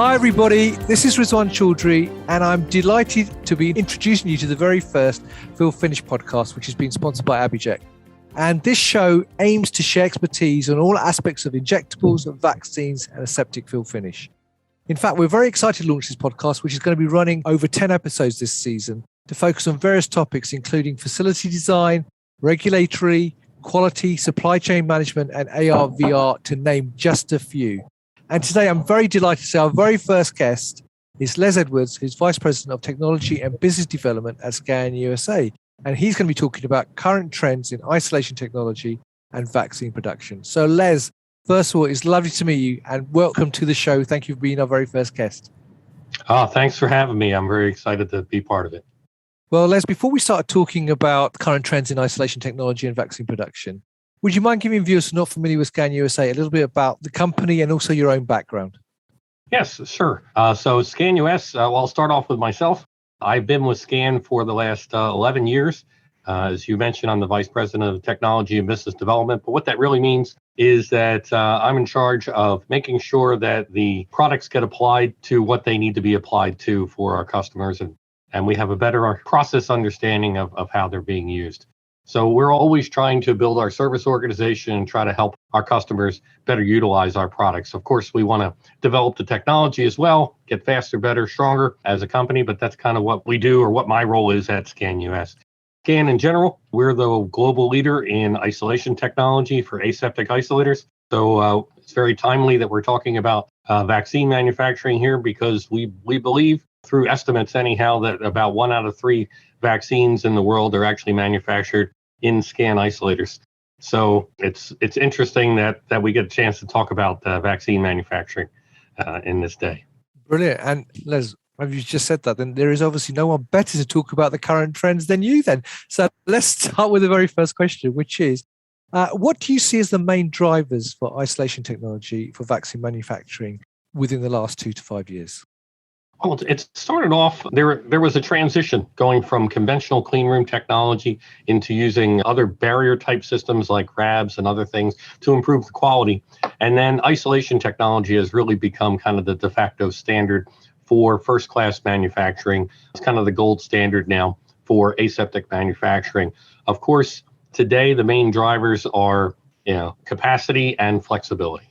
Hi everybody, this is Rizwan Chaudhry and I'm delighted to be introducing you to the very first Fill Finish podcast, which has been sponsored by Abhiject. And this show aims to share expertise on all aspects of injectables, vaccines and aseptic fill finish. In fact, we're very excited to launch this podcast, which is going to be running over 10 episodes this season to focus on various topics, including facility design, regulatory, quality, supply chain management, and AR/VR, to name just a few. And today I'm very delighted to say our very first guest is Les Edwards, who's Vice President of Technology and Business Development at SKAN USA. And he's going to be talking about current trends in isolation technology and vaccine production. So Les, first of all, it's lovely to meet you and welcome to the show. Thank you for being our very first guest. Oh, thanks for having me. I'm very excited to be part of it. Well, Les, before we start talking about current trends in isolation technology and vaccine production, would you mind giving viewers who are not familiar with SKAN USA a little bit about the company and also your own background? Yes, sure. So SKAN US, I'll start off with myself. I've been with SKAN for the last 11 years. As you mentioned, I'm the Vice President of Technology and Business Development. But what that really means is that I'm in charge of making sure that the products get applied to what they need to be applied to for our customers. And we have a better process understanding of how they're being used. So we're always trying to build our service organization and try to help our customers better utilize our products. Of course, we want to develop the technology as well, get faster, better, stronger as a company, but that's kind of what we do, or what my role is at SKAN US. SKAN in general, we're the global leader in isolation technology for aseptic isolators. So it's very timely that we're talking about vaccine manufacturing here, because we believe, through estimates anyhow, that about 1 out of 3 vaccines in the world are actually manufactured in SKAN isolators. So it's interesting that we get a chance to talk about vaccine manufacturing in this day. Brilliant. And Les, have you just said that? Then there is obviously no one better to talk about the current trends than you then. So let's start with the very first question, which is, what do you see as the main drivers for isolation technology for vaccine manufacturing within the last 2 to 5 years? Well, it started off, there was a transition going from conventional clean room technology into using other barrier type systems like RABs and other things to improve the quality. And then isolation technology has really become kind of the de facto standard for first class manufacturing. It's kind of the gold standard now for aseptic manufacturing. Of course, today the main drivers are capacity and flexibility.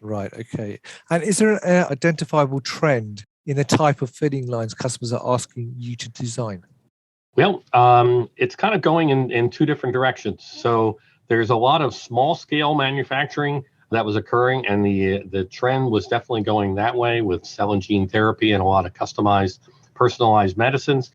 Right. Okay. And is there an identifiable trend in the type of filling lines customers are asking you to design? Well, it's kind of going in 2 different directions. So there's a lot of small scale manufacturing that was occurring, and the trend was definitely going that way with cell and gene therapy and a lot of customized, personalized medicines.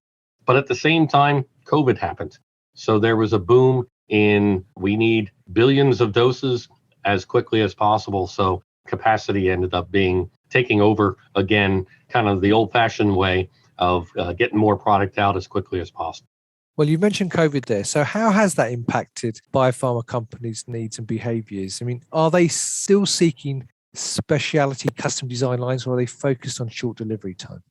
But at the same time, COVID happened. So there was a boom in, we need billions of doses as quickly as possible. So capacity ended up taking over again, kind of the old-fashioned way of getting more product out as quickly as possible. Well, you mentioned COVID there. So how has that impacted biopharma companies' needs and behaviors? I mean, are they still seeking specialty custom design lines, or are they focused on short delivery time?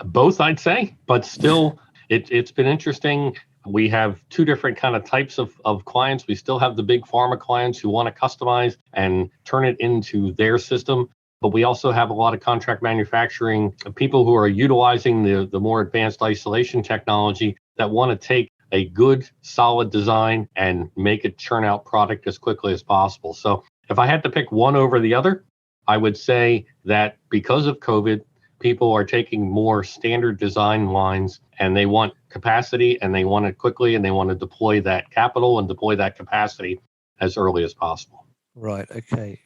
Both, I'd say, but still, it's been interesting. We have 2 different kind of types of clients. We still have the big pharma clients who want to customize and turn it into their system. But we also have a lot of contract manufacturing people who are utilizing the more advanced isolation technology that want to take a good, solid design and make it churn out product as quickly as possible. So if I had to pick one over the other, I would say that because of COVID, people are taking more standard design lines, and they want capacity, and they want it quickly, and they want to deploy that capital and deploy that capacity as early as possible. Right. Okay.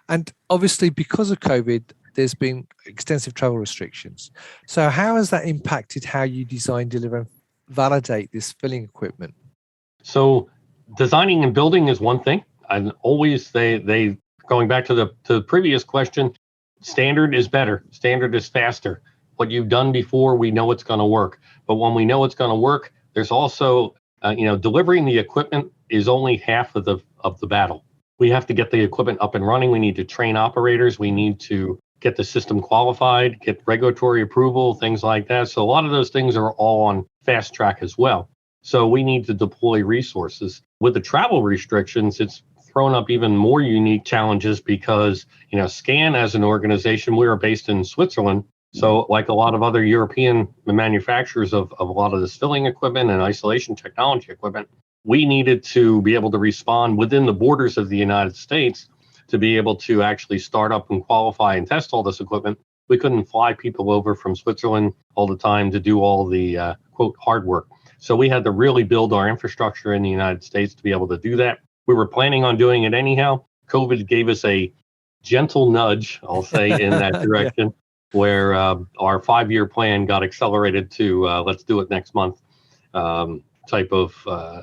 And obviously, because of COVID, there's been extensive travel restrictions. So how has that impacted how you design, deliver, and validate this filling equipment? So designing and building is one thing. And always they going back to the previous question, standard is better. Standard is faster. What you've done before, we know it's going to work. But when we know it's going to work, there's also, delivering the equipment is only half of the battle. We have to get the equipment up and running. We need to train operators. We need to get the system qualified, get regulatory approval, things like that. So a lot of those things are all on fast track as well. So we need to deploy resources. With the travel restrictions, it's thrown up even more unique challenges because, SKAN as an organization, we are based in Switzerland. So like a lot of other European manufacturers of a lot of this filling equipment and isolation technology equipment, we needed to be able to respond within the borders of the United States to be able to actually start up and qualify and test all this equipment. We couldn't fly people over from Switzerland all the time to do all the quote hard work. So we had to really build our infrastructure in the United States to be able to do that. We were planning on doing it anyhow. COVID gave us a gentle nudge, I'll say, in that direction, where our 5-year plan got accelerated to let's do it next month type of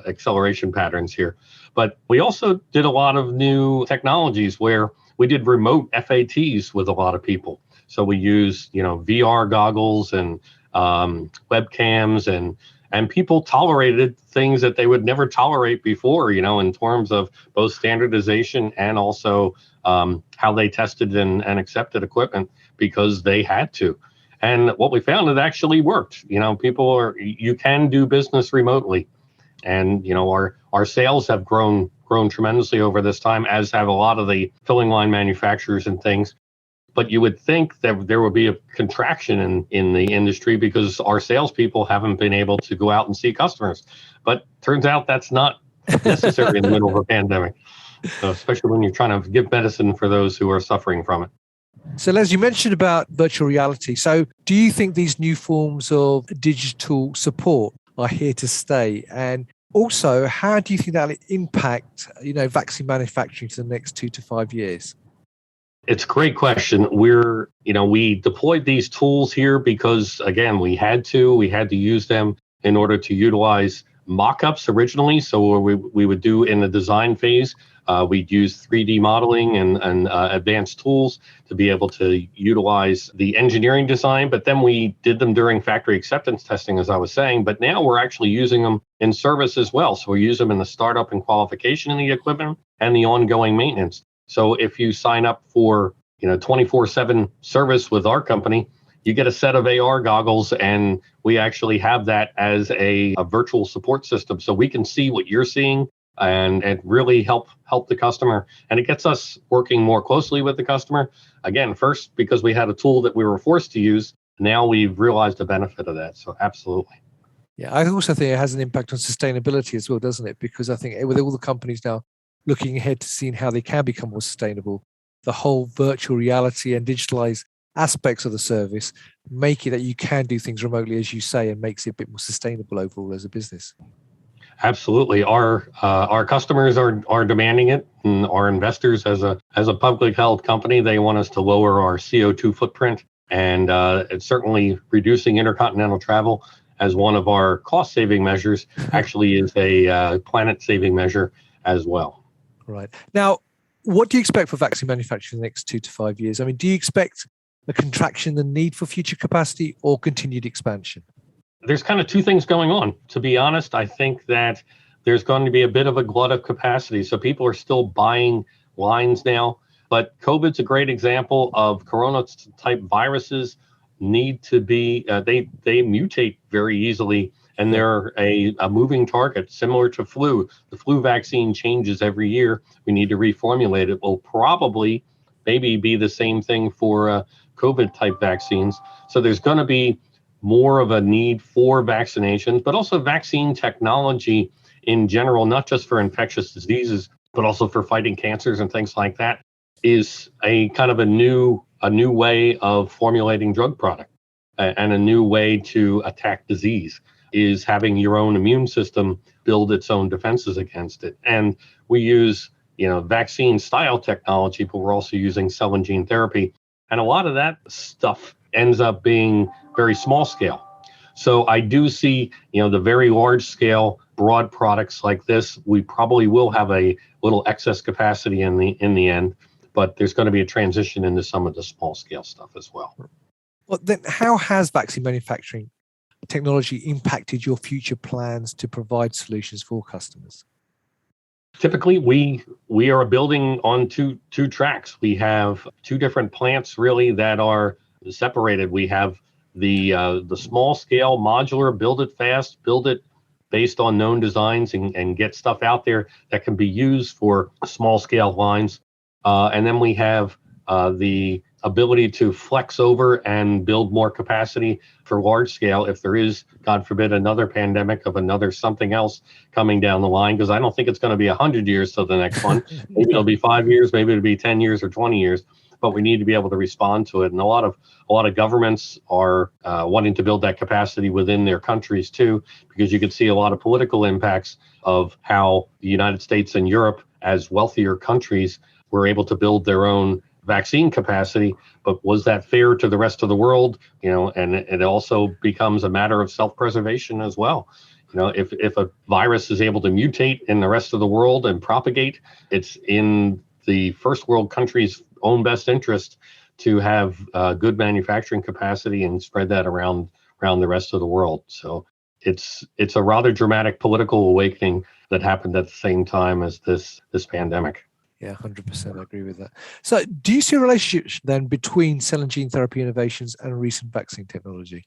acceleration patterns here. But we also did a lot of new technologies where we did remote FATs with a lot of people. So we used, VR goggles and webcams, and people tolerated things that they would never tolerate before, in terms of both standardization and also how they tested and accepted equipment because they had to. And what we found, it actually worked. You can do business remotely. And, our sales have grown tremendously over this time, as have a lot of the filling line manufacturers and things. But you would think that there would be a contraction in the industry because our salespeople haven't been able to go out and see customers. But turns out that's not necessary in the middle of a pandemic, so especially when you're trying to give medicine for those who are suffering from it. So, Les, you mentioned about virtual reality. So do you think these new forms of digital support are here to stay? And also, how do you think that will impact, vaccine manufacturing for the next 2 to 5 years? It's a great question. We deployed these tools here because, again, we had to use them in order to utilize mock-ups originally. So we would do in the design phase, we'd use 3D modeling and advanced tools to be able to utilize the engineering design. But then we did them during factory acceptance testing, as I was saying. But now we're actually using them in service as well. So we use them in the startup and qualification of the equipment and the ongoing maintenance. So if you sign up for 24/7 service with our company, you get a set of AR goggles, and we actually have that as a virtual support system. So we can see what you're seeing and really help the customer. And it gets us working more closely with the customer. Again, first, because we had a tool that we were forced to use. Now we've realized the benefit of that. So absolutely. Yeah, I also think it has an impact on sustainability as well, doesn't it? Because I think with all the companies now looking ahead to seeing how they can become more sustainable, the whole virtual reality and digitalized aspects of the service make it that you can do things remotely, as you say, and makes it a bit more sustainable overall as a business. Absolutely. Our customers are demanding it, and our investors, as a publicly held company, they want us to lower our CO2 footprint, and it's certainly reducing intercontinental travel as one of our cost saving measures actually is a planet saving measure as well. Right. Now, what do you expect for vaccine manufacturing in the next 2 to 5 years? I mean, do you expect a contraction in the need for future capacity or continued expansion? There's kind of two things going on. To be honest, I think that there's going to be a bit of a glut of capacity. So people are still buying lines now, but COVID's a great example of corona type viruses need to be, they mutate very easily. And they're a moving target, similar to flu. The flu vaccine changes every year. We need to reformulate it. Will probably maybe be the same thing for COVID type vaccines. So there's going to be more of a need for vaccinations, but also vaccine technology in general, not just for infectious diseases, but also for fighting cancers and things like that, is a kind of a new way of formulating drug product and a new way to attack disease. Is having your own immune system build its own defenses against it. And we use, vaccine style technology, but we're also using cell and gene therapy. And a lot of that stuff ends up being very small scale. So I do see, the very large scale, broad products like this, we probably will have a little excess capacity in the end, but there's going to be a transition into some of the small scale stuff as well. Well, then how has vaccine manufacturing technology impacted your future plans to provide solutions for customers? Typically, we are building on two tracks. We have two different plants really that are separated. We have the small scale modular, build it fast, build it based on known designs and get stuff out there that can be used for small scale lines. And then we have the ability to flex over and build more capacity for large scale if there is, God forbid, another pandemic of another something else coming down the line, because I don't think it's going to be 100 years till the next one. Maybe it'll be 5 years, maybe it'll be 10 years or 20 years, but we need to be able to respond to it. And a lot of governments are wanting to build that capacity within their countries too, because you can see a lot of political impacts of how the United States and Europe, as wealthier countries, were able to build their own vaccine capacity, but was that fair to the rest of the world? And it also becomes a matter of self-preservation as well. If a virus is able to mutate in the rest of the world and propagate, it's in the first world country's own best interest to have good manufacturing capacity and spread that around the rest of the world. So it's a rather dramatic political awakening that happened at the same time as this pandemic. Yeah, 100%. I agree with that. So do you see a relationship then between cell and gene therapy innovations and recent vaccine technology?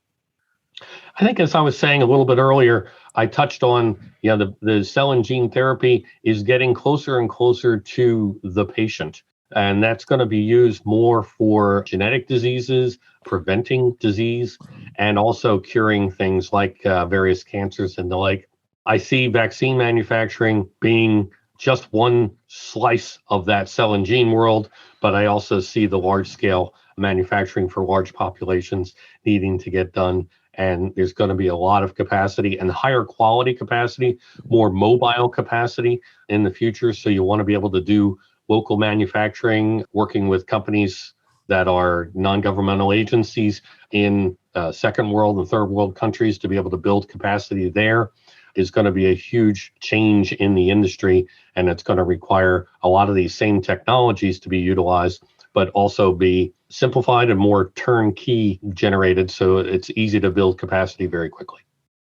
I think, as I was saying a little bit earlier, I touched on, the cell and gene therapy is getting closer and closer to the patient. And that's going to be used more for genetic diseases, preventing disease, and also curing things like various cancers and the like. I see vaccine manufacturing being just one slice of that cell and gene world, but I also see the large scale manufacturing for large populations needing to get done. And there's going to be a lot of capacity and higher quality capacity, more mobile capacity in the future. So you want to be able to do local manufacturing, working with companies that are non-governmental agencies in second world and third world countries to be able to build capacity there is going to be a huge change in the industry. And it's going to require a lot of these same technologies to be utilized, but also be simplified and more turnkey generated, so it's easy to build capacity very quickly.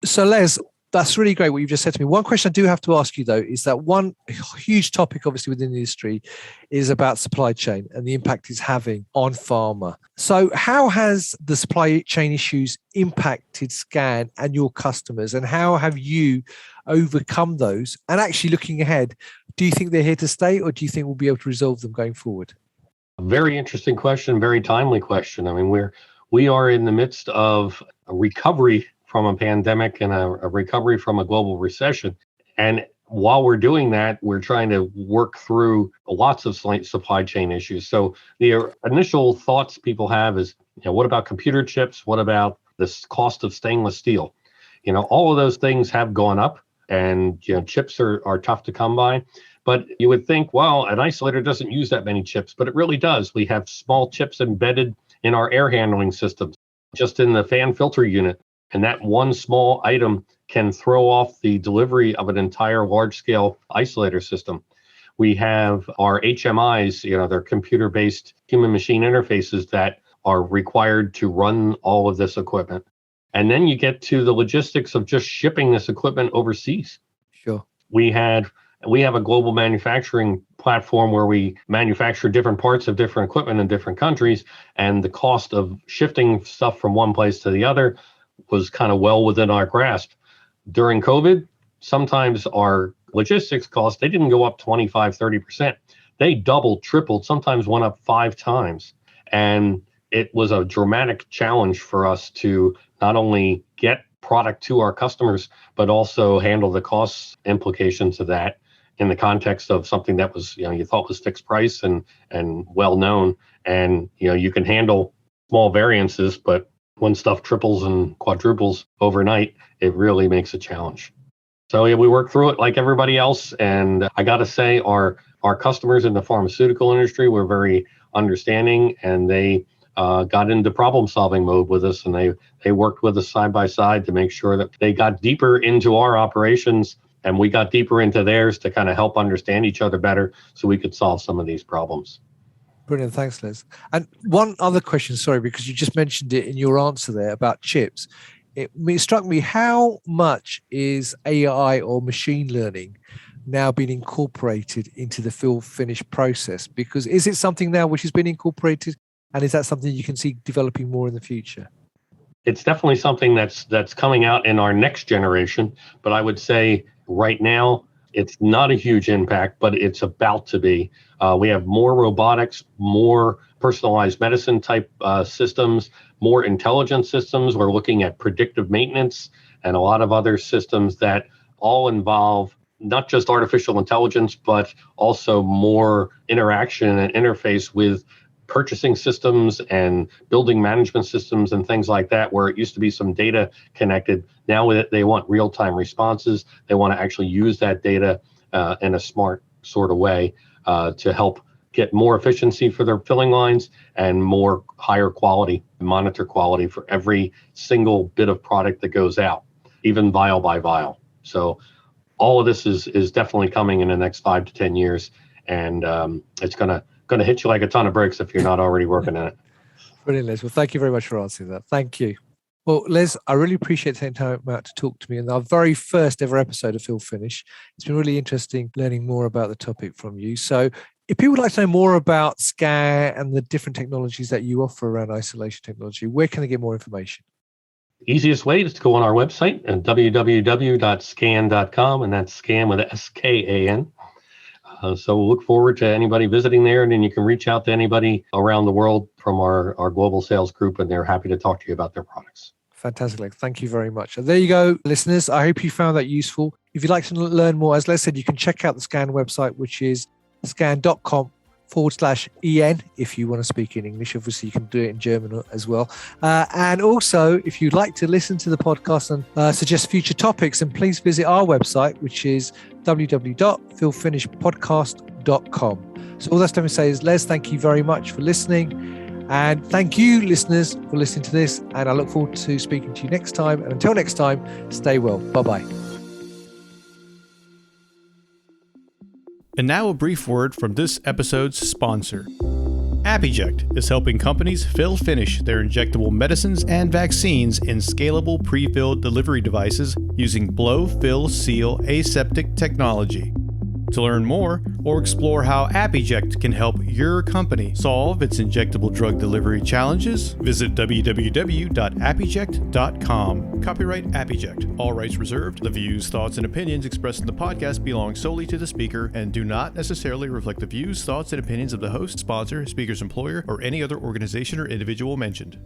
So Les, that's really great what you've just said to me. One question I do have to ask you though, is that one huge topic obviously within the industry is about supply chain and the impact it's having on pharma. So how has the supply chain issues impacted SKAN and your customers, and how have you overcome those? And actually looking ahead, do you think they're here to stay, or do you think we'll be able to resolve them going forward? Very interesting question, very timely question. I mean, we are in the midst of a recovery from a pandemic and a recovery from a global recession. And while we're doing that, we're trying to work through lots of supply chain issues. So the initial thoughts people have is, what about computer chips? What about the cost of stainless steel? All of those things have gone up, and chips are tough to come by. But you would think, well, an isolator doesn't use that many chips, but it really does. We have small chips embedded in our air handling systems, just in the fan filter unit. And that one small item can throw off the delivery of an entire large-scale isolator system. We have our HMIs, they're computer-based human-machine interfaces that are required to run all of this equipment. And then you get to the logistics of just shipping this equipment overseas. Sure. We have a global manufacturing platform where we manufacture different parts of different equipment in different countries, and the cost of shifting stuff from one place to the other was kind of well within our grasp. During COVID, sometimes our logistics costs, they didn't go up 25, 30%. They doubled, tripled, sometimes went up 5 times. And it was a dramatic challenge for us to not only get product to our customers, but also handle the cost implications of that in the context of something that was, you thought was fixed price and well known. And, you can handle small variances, but when stuff triples and quadruples overnight, it really makes a challenge. So yeah, we work through it like everybody else. And I got to say, our customers in the pharmaceutical industry were very understanding, and they got into problem solving mode with us, and they worked with us side by side to make sure that they got deeper into our operations and we got deeper into theirs to kind of help understand each other better so we could solve some of these problems. Brilliant. Thanks, Les. And one other question, sorry, because you just mentioned it in your answer there about chips. It struck me, how much is AI or machine learning now being incorporated into the fill finish process? Because is it something now which has been incorporated, and is that something you can see developing more in the future? It's definitely something that's coming out in our next generation, but I would say right now it's not a huge impact, but it's about to be. We have more robotics, more personalized medicine type systems, more intelligent systems. We're looking at predictive maintenance and a lot of other systems that all involve not just artificial intelligence, but also more interaction and interface with purchasing systems and building management systems and things like that, where it used to be some data connected. Now they want real-time responses. They want to actually use that data in a smart sort of way to help get more efficiency for their filling lines and more higher quality, monitor quality for every single bit of product that goes out, even vial by vial. So all of this is definitely coming in the next 5 to 10 years, and it's going to hit you like a ton of bricks if you're not already working in it. Brilliant, Les. Well, thank you very much for answering that. Thank you. Well, Les, I really appreciate taking time out to talk to me in our very first ever episode of Fill Finish. It's been really interesting learning more about the topic from you. So if people would like to know more about SKAN and the different technologies that you offer around isolation technology, where can they get more information? Easiest way is to go on our website at www.skan.com, and that's SKAN with SKAN. So we'll look forward to anybody visiting there, and then you can reach out to anybody around the world from our global sales group, and they're happy to talk to you about their products. Fantastic. Thank you very much. And there you go, listeners. I hope you found that useful. If you'd like to learn more, as Les said, you can check out the SKAN website, which is skan.com/en if you want to speak in English. Obviously, you can do it in German as well. And also, if you'd like to listen to the podcast and suggest future topics, then please visit our website, which is www.fillfinishpodcast.com. So all that's let me say is, Les, thank you very much for listening. And thank you, listeners, for listening to this. And I look forward to speaking to you next time. And until next time, stay well. Bye-bye. And now a brief word from this episode's sponsor. Abiject is helping companies fill finish their injectable medicines and vaccines in scalable pre-filled delivery devices using blow, fill, seal, aseptic technology. To learn more or explore how Abiject can help your company solve its injectable drug delivery challenges, visit www.abiject.com. Copyright Abiject. All rights reserved. The views, thoughts, and opinions expressed in the podcast belong solely to the speaker and do not necessarily reflect the views, thoughts, and opinions of the host, sponsor, speaker's employer, or any other organization or individual mentioned.